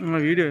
Video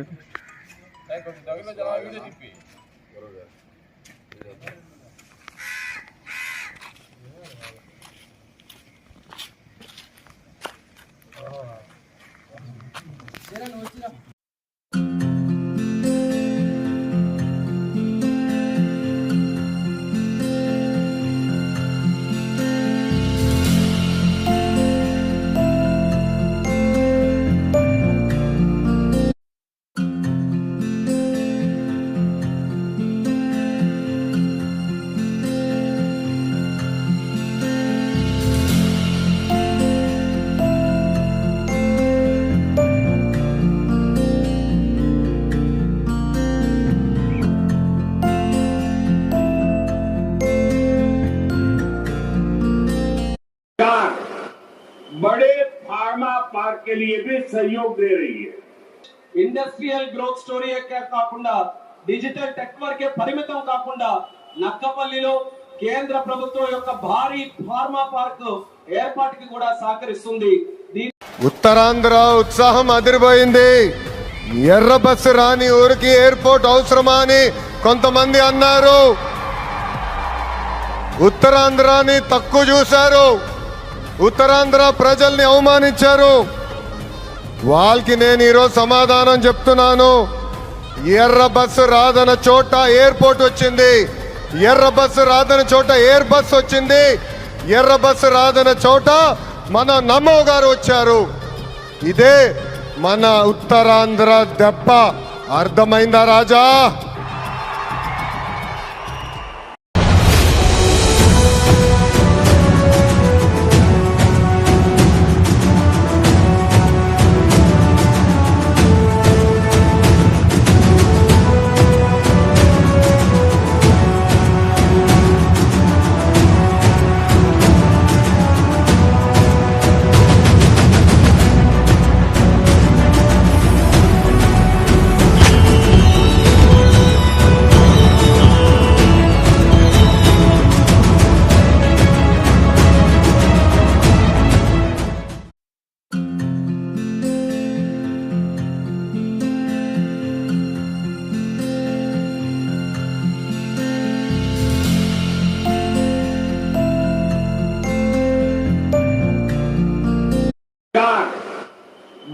बड़े pharma park के लिए भी सहयोग दे रही है। ఇండస్ట్రియల్ గ్రోత్ స్టోరీ కాకుండా డిజిటల్ టెక్ వరకే పరిమితం కాకుండా నక్కపల్లిలో కేంద్ర ప్రభుత్వం యొక్క భారీ ఫార్మా పార్క్ ఏర్పాటుకి కూడా సహకరిస్తుంది. ఉత్తరాంధ్ర ఉత్సాహం అదిరిపోయింది. ఎర్ర బస్సు రాని ఊరికి ఎయిర్పోర్ట్ అవసరమా అని కొంతమంది అన్నారు. ఉత్తరాంధ్రాని తక్కువ చూశారు, ఉత్తరాంధ్ర ప్రజల్ని అవమానించారు. వాళ్ళకి నేను ఈరోజు సమాధానం చెప్తున్నాను. ఎర్ర బస్సు రాదన్న చోట ఎయిర్పోర్ట్ వచ్చింది, ఎర్ర బస్సు రాదన్న చోట ఎయిర్ బస్ వచ్చింది, ఎర్ర బస్సు రాదన్న చోట మన నమో గారు వచ్చారు. ఇదే మన ఉత్తరాంధ్ర దెబ్బ. అర్థమైందా రాజా?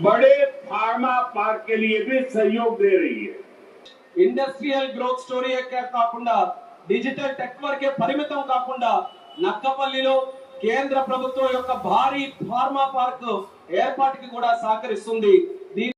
बड़े फार्मा पार्क के लिए भी सहयोग दे रही है। ఇండస్ట్రియల్ గ్రోత్ స్టోరీ కాకుండా డిజిటల్ టెక్ వరకే పరిమితం కాకుండా నక్కపల్లిలో కేంద్ర ప్రభుత్వం యొక్క భారీ ఫార్మా పార్క్ ఏర్పాటుకి కూడా సహకరిస్తుంది.